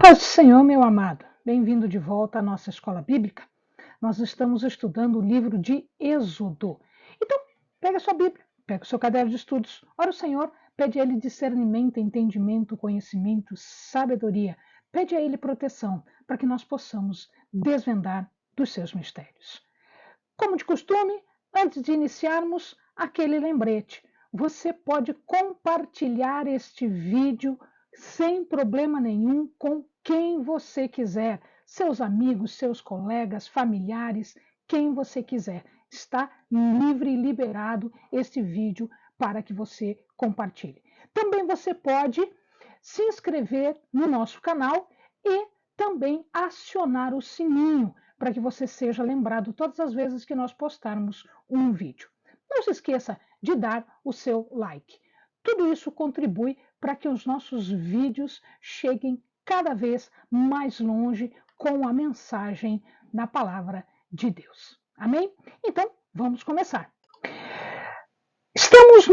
paz do Senhor, meu amado. Bem-vindo de volta à nossa escola bíblica. Nós estamos estudando o livro de Êxodo. Então, pega a sua Bíblia, pega o seu caderno de estudos, ora o Senhor, pede a Ele discernimento, entendimento, conhecimento, sabedoria. Pede a Ele proteção, para que nós possamos desvendar dos seus mistérios. Como de costume, antes de iniciarmos, aquele lembrete. Você pode compartilhar este vídeo sem problema nenhum com quem você quiser, seus amigos, seus colegas, familiares, quem você quiser. Está livre e liberado este vídeo para que você compartilhe. Também você pode se inscrever no nosso canal e também acionar o sininho para que você seja lembrado todas as vezes que nós postarmos um vídeo. Não se esqueça de dar o seu like. Tudo isso contribui para que os nossos vídeos cheguem cada vez mais longe com a mensagem da palavra de Deus. Amém? Então, vamos começar. Estamos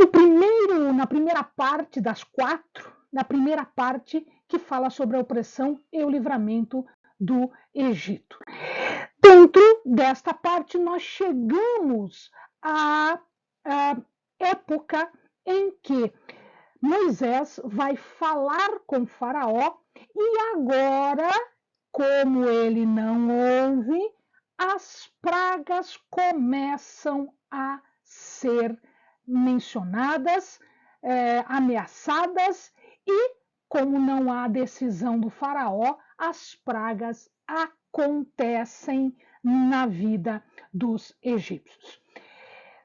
na primeira parte das 4, na primeira parte que fala sobre a opressão e o livramento do Egito. Dentro desta parte, nós chegamos à época em que Moisés vai falar com Faraó e agora, como ele não ouve, as pragas começam a ser mencionadas, ameaçadas e, como não há decisão do Faraó, as pragas acontecem na vida dos egípcios.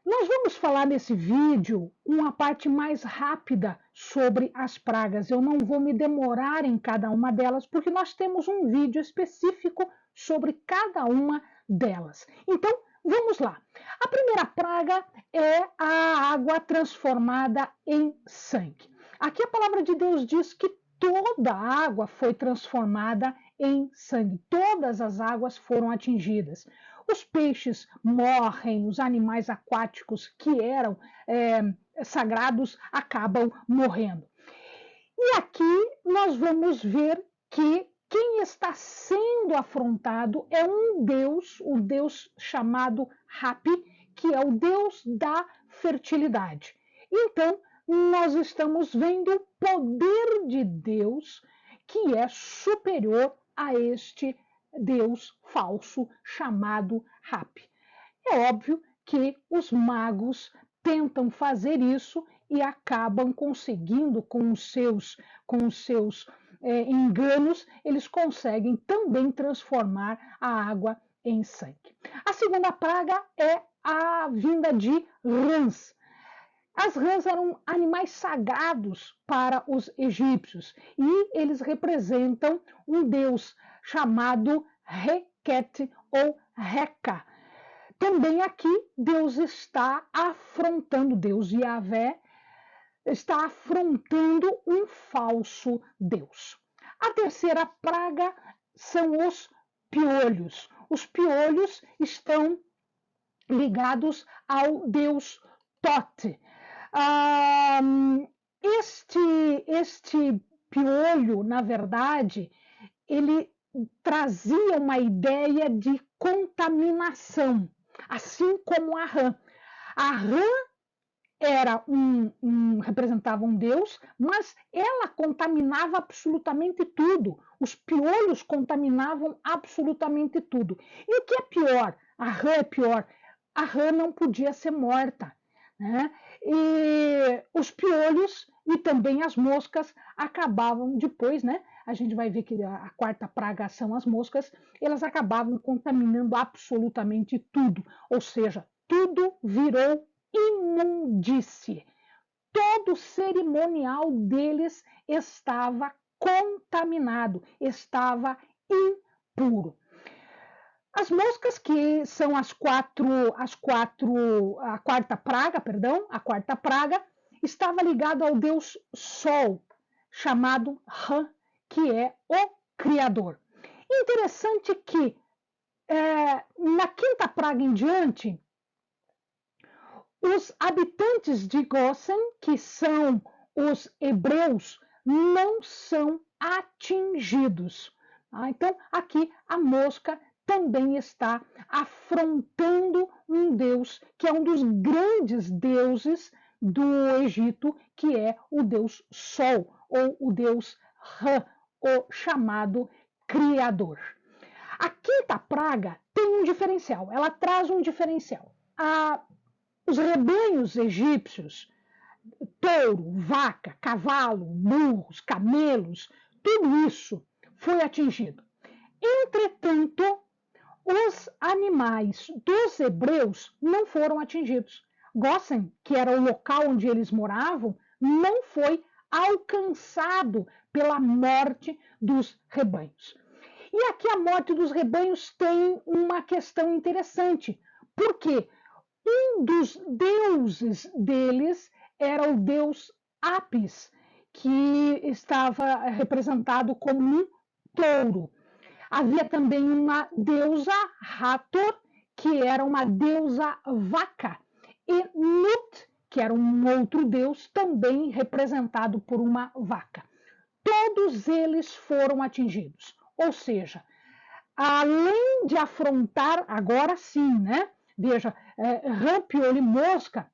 Nós vamos falar nesse vídeo uma parte mais rápida sobre as pragas. Eu não vou me demorar em cada uma delas, porque nós temos um vídeo específico sobre cada uma delas. Então, vamos lá. A primeira praga é a água transformada em sangue. Aqui a palavra de Deus diz que toda a água foi transformada em sangue. Todas as águas foram atingidas. Os peixes morrem, os animais aquáticos que eram sagrados acabam morrendo. E aqui nós vamos ver que quem está sendo afrontado é um Deus, o Deus chamado Hapi, que é o Deus da fertilidade. Então, nós estamos vendo o poder de Deus que é superior a este Deus falso chamado Hapi. É óbvio que os magos tentam fazer isso e acabam conseguindo com os seus enganos, eles conseguem também transformar a água em sangue. A segunda praga é a vinda de rãs. As rãs eram animais sagrados para os egípcios e eles representam um deus chamado Requete ou Reca. Também aqui Deus está afrontando, Deus Yahvé está afrontando um falso Deus. A terceira praga são os piolhos. Os piolhos estão ligados ao deus Tote. Este piolho, na verdade, ele trazia uma ideia de contaminação, assim como a rã. A rã representava um deus, mas ela contaminava absolutamente tudo. Os piolhos contaminavam absolutamente tudo. E o que é pior? A rã é pior. A rã não podia ser morta, né? E os piolhos e também as moscas acabavam depois, né? A gente vai ver que a quarta praga são as moscas, elas acabavam contaminando absolutamente tudo, ou seja, tudo virou imundície. Todo o cerimonial deles estava contaminado, estava impuro. As moscas, que são a quarta praga, estava ligada ao deus Sol, chamado Ra, que é o Criador. Interessante que na quinta praga em diante, os habitantes de Gósen, que são os hebreus, não são atingidos. Então, aqui a mosca também está afrontando um deus que é um dos grandes deuses do Egito, que é o deus Sol, ou o deus Ra, o chamado Criador. A quinta praga tem um diferencial, ela traz um diferencial. Os rebanhos egípcios, touro, vaca, cavalo, burros, camelos, tudo isso foi atingido. Entretanto, os animais dos hebreus não foram atingidos. Gósen, que era o local onde eles moravam, não foi alcançado pela morte dos rebanhos. E aqui a morte dos rebanhos tem uma questão interessante, porque um dos deuses deles era o deus Apis, que estava representado como um touro. Havia também uma deusa Hathor, que era uma deusa vaca, e Nut, que era um outro deus, também representado por uma vaca. Todos eles foram atingidos. Ou seja, além de afrontar, agora sim, né? Veja, Rampiolo e Mosca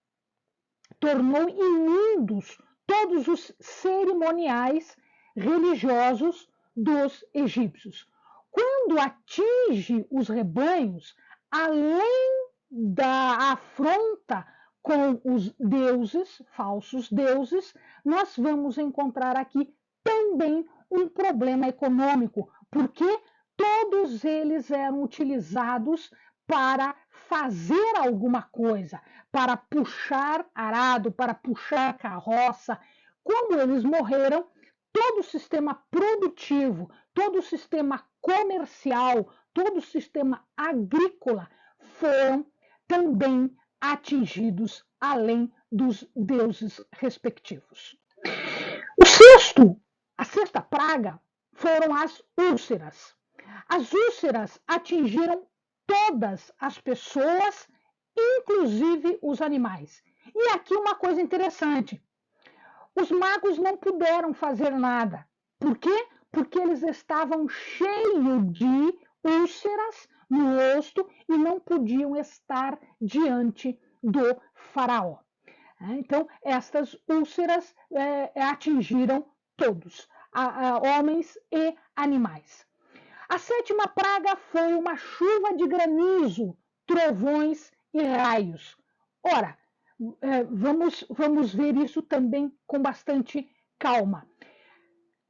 tornou imundos todos os cerimoniais religiosos dos egípcios. Quando atinge os rebanhos, além da afronta com os deuses, falsos deuses, nós vamos encontrar aqui também um problema econômico, porque todos eles eram utilizados para fazer alguma coisa, para puxar arado, para puxar carroça. Como eles morreram, todo o sistema produtivo, todo o sistema comercial, todo o sistema agrícola foram também atingidos, além dos deuses respectivos. A sexta praga foram as úlceras. As úlceras atingiram todas as pessoas, inclusive os animais. E aqui uma coisa interessante: os magos não puderam fazer nada. Por quê? Porque eles estavam cheios de úlceras no rosto e não podiam estar diante do faraó. Então, estas úlceras atingiram todos, homens e animais. A sétima praga foi uma chuva de granizo, trovões e raios. Ora, vamos ver isso também com bastante calma.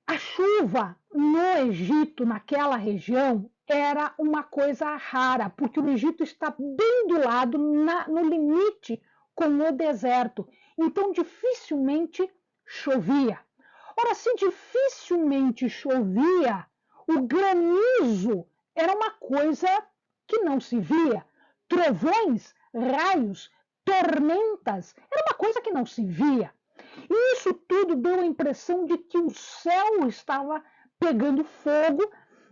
A chuva no Egito, naquela região, era uma coisa rara, porque o Egito está bem do lado, no limite com o deserto. Então, dificilmente chovia. Ora, se dificilmente chovia, o granizo era uma coisa que não se via. Trovões, raios, tormentas, era uma coisa que não se via. E isso tudo deu a impressão de que o céu estava pegando fogo,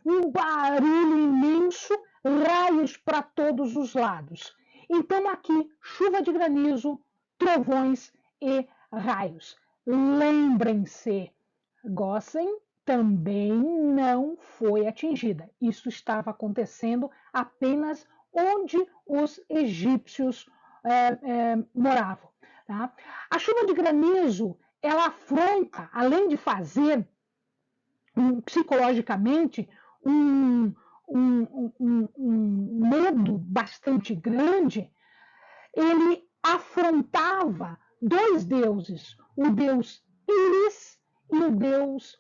um barulho imenso, raios para todos os lados. Então, aqui, chuva de granizo, trovões e raios. Lembrem-se, Gósen também não foi atingida. Isso estava acontecendo apenas onde os egípcios moravam. Tá? A chuva de granizo, ela afronta, além de fazer psicologicamente um medo bastante grande, ele afrontava dois deuses, o deus Íris e o deus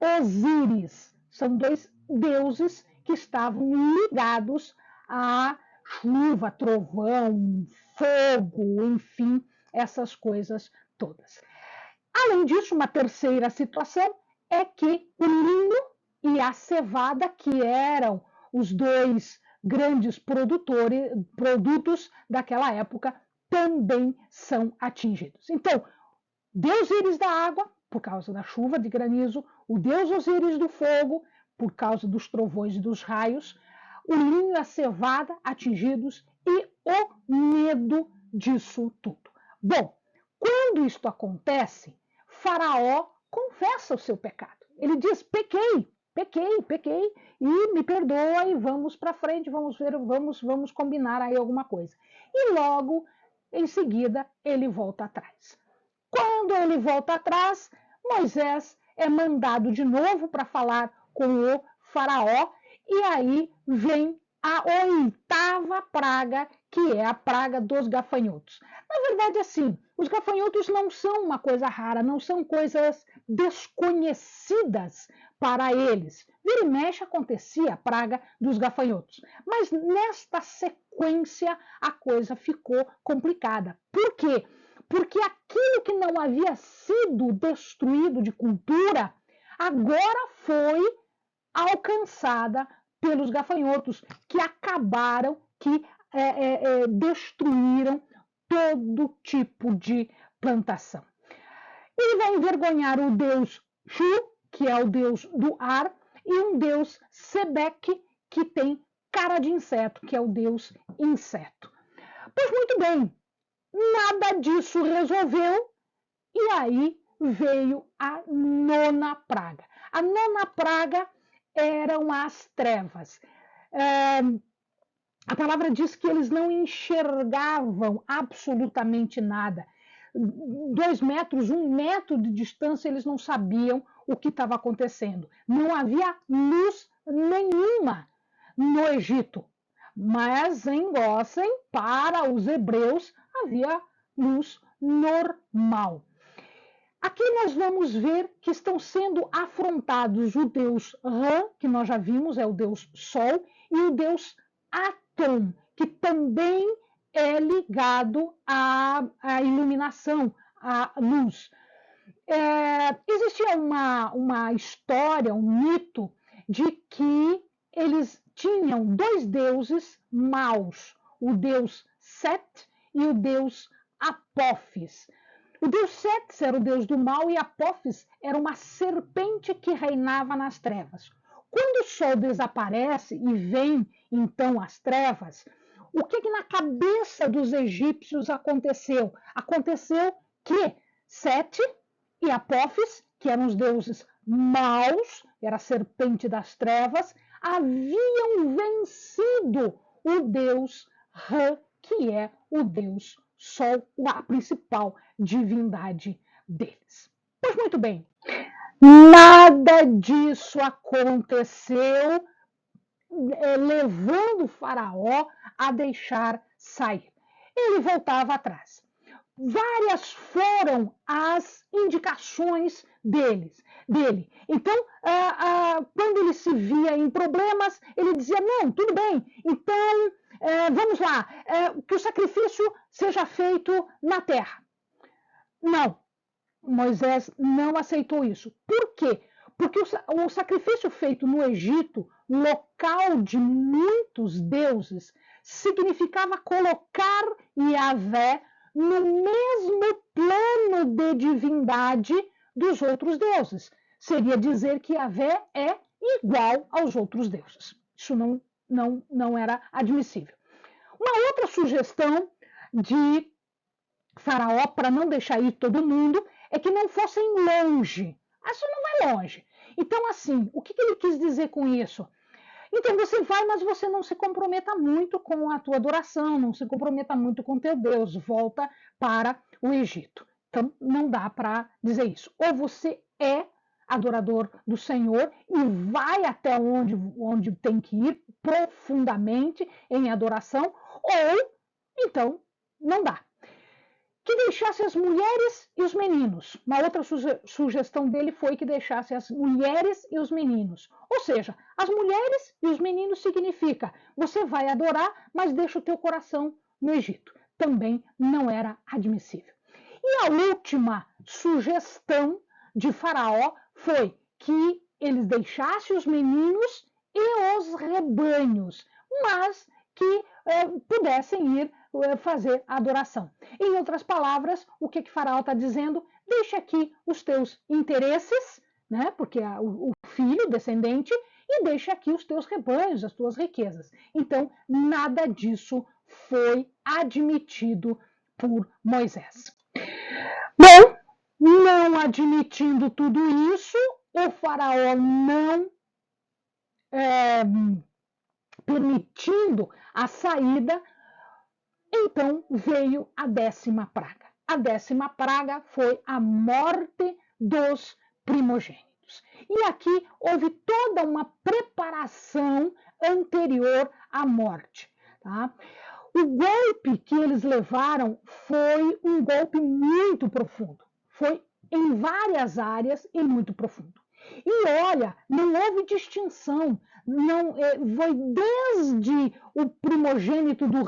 Osíris. São dois deuses que estavam ligados à chuva, trovão, fogo, enfim, essas coisas todas. Além disso, uma terceira situação é que o linho e a cevada, que eram os dois grandes produtos daquela época, também são atingidos. Então, Deus Íris da água, por causa da chuva de granizo, o Deus Osíris do fogo, por causa dos trovões e dos raios, o linho e a cevada atingidos e o medo disso tudo. Bom, quando isto acontece, Faraó confessa o seu pecado. Ele diz: pequei, e me perdoa e vamos para frente, vamos ver, vamos combinar aí alguma coisa. E logo em seguida ele volta atrás. Quando ele volta atrás, Moisés é mandado de novo para falar com o faraó, e aí vem a oitava praga, que é a praga dos gafanhotos. Na verdade, assim, os gafanhotos não são uma coisa rara, não são coisas desconhecidas para eles. Vira e mexe acontecia a praga dos gafanhotos. Mas nesta sequência a coisa ficou complicada. Por quê? Porque aquilo que não havia sido destruído de cultura, agora foi alcançada pelos gafanhotos, que acabaram, que destruíram todo tipo de plantação. Ele vai envergonhar o deus Shu, que é o deus do ar, e um deus Sebeque, que tem cara de inseto, que é o deus inseto. Pois muito bem, nada disso resolveu, e aí veio a nona praga. A nona praga eram as trevas. A palavra diz que eles não enxergavam absolutamente nada. 2 metros, 1 metro de distância, eles não sabiam o que estava acontecendo. Não havia luz nenhuma no Egito. Mas em Gósen, para os hebreus, havia luz normal. Aqui nós vamos ver que estão sendo afrontados o deus Ra, que nós já vimos, é o deus Sol, e o deus Atum, que também é ligado à iluminação, à luz. Existia uma história, um mito, de que eles tinham 2 deuses maus, o deus Set e o deus Apófis. O deus Set era o deus do mal e Apófis era uma serpente que reinava nas trevas. Quando o sol desaparece e vem então as trevas, o que na cabeça dos egípcios aconteceu? Aconteceu que Sete e Apófis, que eram os deuses maus, era a serpente das trevas, haviam vencido o deus Ra, que é o deus Sol, a principal divindade deles. Pois muito bem, nada disso aconteceu, levando o faraó a deixar sair. Ele voltava atrás. Várias foram as indicações dele. Então, quando ele se via em problemas, ele dizia: não, tudo bem, então vamos lá, que o sacrifício seja feito na terra. Não, Moisés não aceitou isso. Por quê? Porque o sacrifício feito no Egito, local de muitos deuses, significava colocar Yahvé no mesmo plano de divindade dos outros deuses. Seria dizer que Yahvé é igual aos outros deuses. Isso não era admissível. Uma outra sugestão de Faraó, para não deixar ir todo mundo, é que não fossem longe. Isso não vai longe. Então, assim, o que ele quis dizer com isso? Então, você vai, mas você não se comprometa muito com a tua adoração, não se comprometa muito com teu Deus, volta para o Egito. Então, não dá para dizer isso. Ou você é adorador do Senhor e vai até onde tem que ir, profundamente em adoração, ou, então, não dá. Que deixasse as mulheres e os meninos. Uma outra sugestão dele foi que deixasse as mulheres e os meninos. Ou seja, as mulheres e os meninos significa você vai adorar, mas deixa o teu coração no Egito. Também não era admissível. E a última sugestão de Faraó foi que eles deixassem os meninos e os rebanhos, mas que pudessem ir fazer a adoração. Em outras palavras, o que Faraó está dizendo? Deixa aqui os teus interesses, né? Porque o filho, descendente, e deixa aqui os teus rebanhos, as tuas riquezas. Então, nada disso foi admitido por Moisés. Bom, não admitindo tudo isso, o faraó não permitindo a saída, então veio a 10ª praga. A 10ª praga foi a morte dos primogênitos. E aqui houve toda uma preparação anterior à morte. Tá? O golpe que eles levaram foi um golpe muito profundo. Foi em várias áreas e muito profundo. E olha, não houve distinção, não foi desde o primogênito do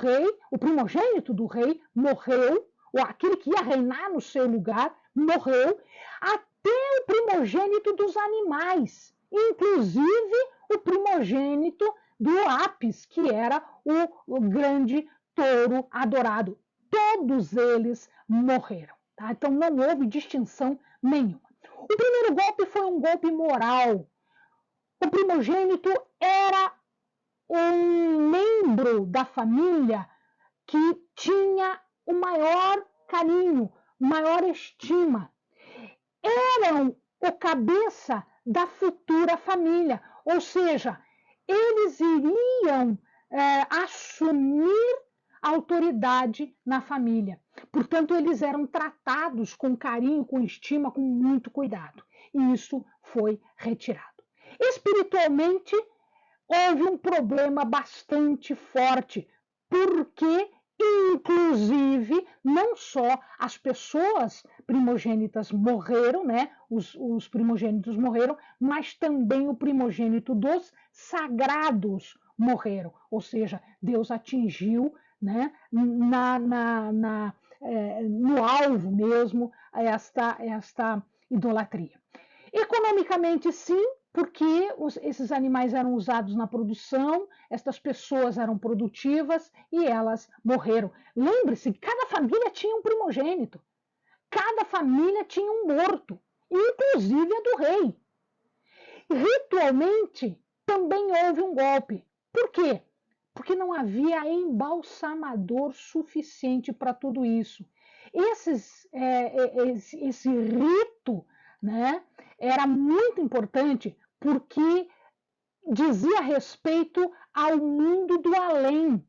rei morreu, ou aquele que ia reinar no seu lugar morreu, até o primogênito dos animais, inclusive o primogênito do Apis, que era o grande touro adorado. Todos eles morreram. Tá? Então não houve distinção nenhuma. O primeiro golpe foi um golpe moral. O primogênito era um membro da família que tinha o maior carinho, maior estima. Eram o cabeça da futura família, ou seja, eles iriam assumir autoridade na família. Portanto, eles eram tratados com carinho, com estima, com muito cuidado. E isso foi retirado. Espiritualmente, houve um problema bastante forte, porque, inclusive, não só as pessoas primogênitas morreram, né? Os primogênitos morreram, mas também o primogênito dos sagrados morreram. Ou seja, Deus atingiu, né, no alvo mesmo esta idolatria. Economicamente, sim, porque esses animais eram usados na produção, estas pessoas eram produtivas e elas morreram. Lembre-se, cada família tinha um primogênito, cada família tinha um morto, inclusive a do rei. Ritualmente, também houve um golpe. Por quê? Porque não havia embalsamador suficiente para tudo isso. Esse rito, né, era muito importante porque dizia respeito ao mundo do além,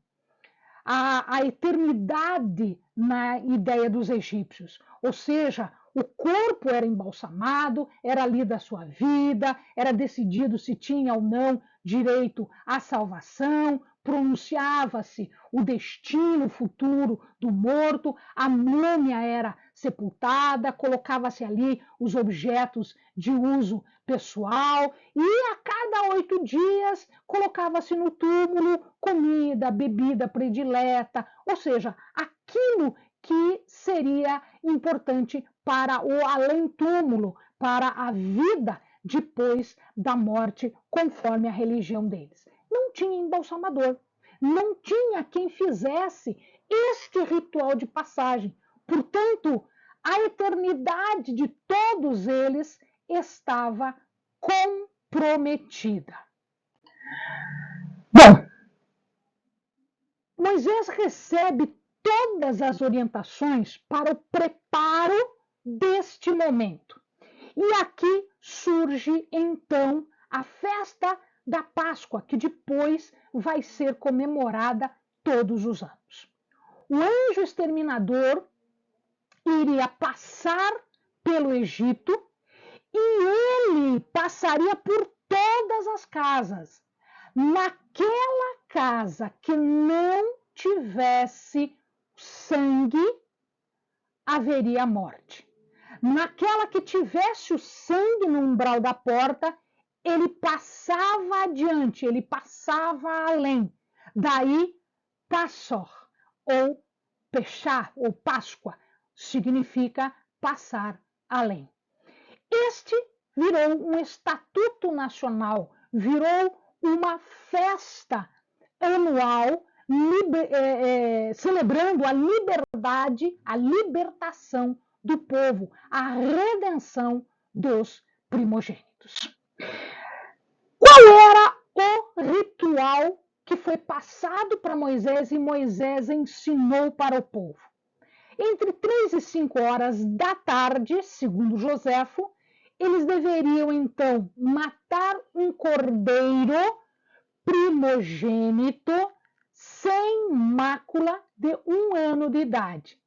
a eternidade na ideia dos egípcios. Ou seja, o corpo era embalsamado, era lida a sua vida, era decidido se tinha ou não direito à salvação, pronunciava-se o destino futuro do morto, a múmia era sepultada, colocava-se ali os objetos de uso pessoal e a cada 8 dias colocava-se no túmulo comida, bebida predileta, ou seja, aquilo que seria importante para o além-túmulo, para a vida depois da morte, conforme a religião deles. Não tinha embalsamador, não tinha quem fizesse este ritual de passagem. Portanto, a eternidade de todos eles estava comprometida. Bom, Moisés recebe todas as orientações para o preparo deste momento. E aqui surge, então, a festa da Páscoa, que depois vai ser comemorada todos os anos. O anjo exterminador iria passar pelo Egito e ele passaria por todas as casas. Naquela casa que não tivesse sangue, haveria morte. Naquela que tivesse o sangue no umbral da porta, ele passava adiante, ele passava além. Daí, Passor, ou Pechá, ou Páscoa, significa passar além. Este virou um estatuto nacional, virou uma festa anual celebrando a liberdade, a libertação do povo, a redenção dos primogênitos. Qual era o ritual que foi passado para Moisés e Moisés ensinou para o povo? Entre 3 e 5 horas da tarde, segundo Joséfo, eles deveriam então matar um cordeiro primogênito sem mácula de 1 ano de idade.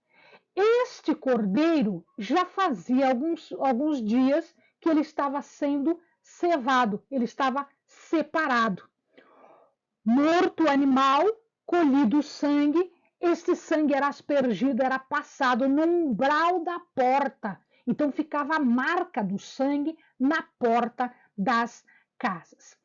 Este cordeiro já fazia alguns dias que ele estava sendo cevado, ele estava separado. Morto o animal, colhido o sangue, este sangue era aspergido, era passado no umbral da porta. Então ficava a marca do sangue na porta das casas.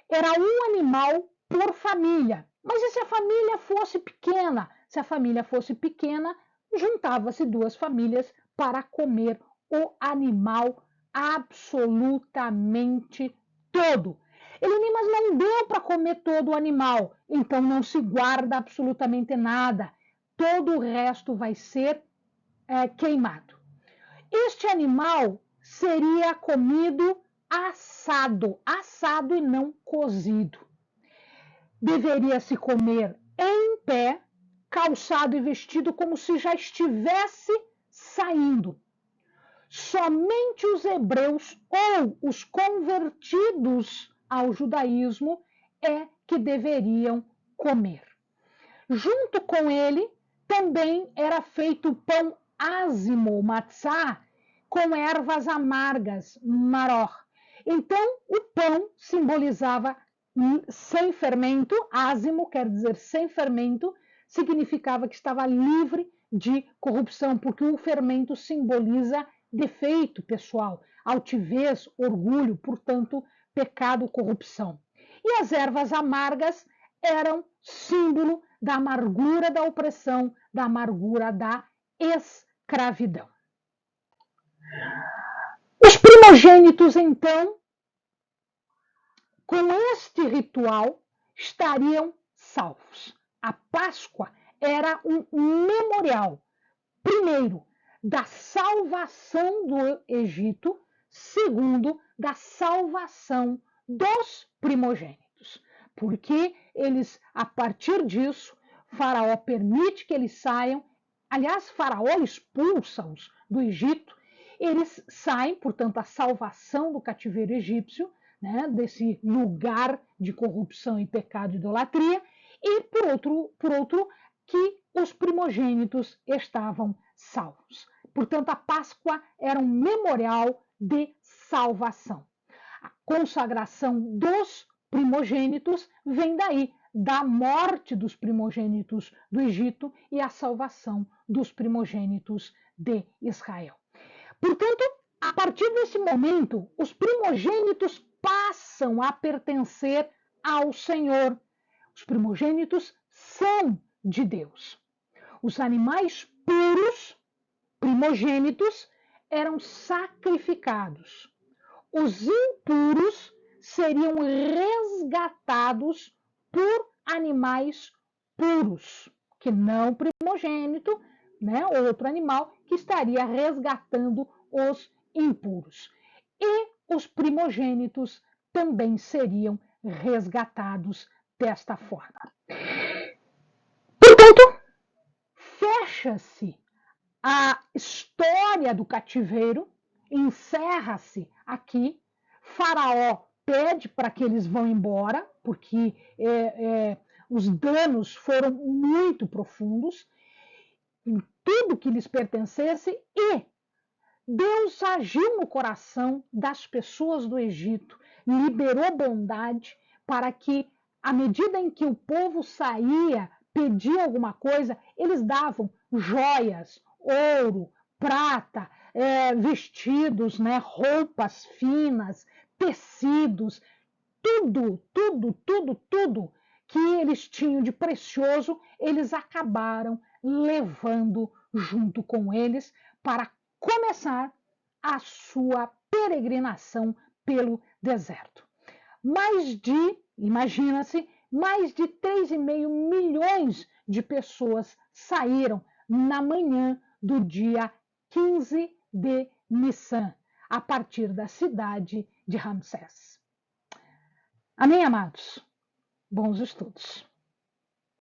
Era um animal por família. Mas e se a família fosse pequena? Se a família fosse pequena, juntava-se 2 famílias para comer o animal absolutamente todo. Mas não deu para comer todo o animal, então não se guarda absolutamente nada. Todo o resto vai ser queimado. Este animal seria comido assado e não cozido. Deveria se comer em pé, calçado e vestido como se já estivesse saindo. Somente os hebreus ou os convertidos ao judaísmo é que deveriam comer. Junto com ele também era feito pão ázimo, matzá, com ervas amargas, maror. Então, o pão simbolizava sem fermento, ázimo quer dizer sem fermento, significava que estava livre de corrupção, porque o fermento simboliza defeito pessoal, altivez, orgulho, portanto, pecado, corrupção. E as ervas amargas eram símbolo da amargura da opressão, da amargura da escravidão. Os primogênitos, então, com este ritual, estariam salvos. A Páscoa era um memorial, primeiro, da salvação do Egito, segundo, da salvação dos primogênitos. Porque eles, a partir disso, Faraó permite que eles saiam. Aliás, Faraó expulsa-os do Egito. Eles saem, portanto, a salvação do cativeiro egípcio, né, desse lugar de corrupção e pecado e idolatria, e, por outro, que os primogênitos estavam salvos. Portanto, a Páscoa era um memorial de salvação. A consagração dos primogênitos vem daí, da morte dos primogênitos do Egito e a salvação dos primogênitos de Israel. Portanto, a partir desse momento, os primogênitos passam a pertencer ao Senhor. Os primogênitos são de Deus. Os animais puros, primogênitos, eram sacrificados. Os impuros seriam resgatados por animais puros, que não primogênito, né, outro animal que estaria resgatando os impuros. E os primogênitos também seriam resgatados desta forma. Portanto, fecha-se a história do cativeiro, encerra-se aqui. Faraó pede para que eles vão embora, porque os danos foram muito profundos em tudo que lhes pertencesse, e Deus agiu no coração das pessoas do Egito, liberou bondade para que, à medida em que o povo saía, pedia alguma coisa, eles davam joias, ouro, prata, vestidos, né, roupas finas, tecidos, tudo que eles tinham de precioso, eles acabaram levando junto com eles para começar a sua peregrinação pelo deserto. Imagina-se, mais de 3,5 milhões de pessoas saíram na manhã do dia 15 de Nissan, a partir da cidade de Ramsés. Amém, amados? Bons estudos.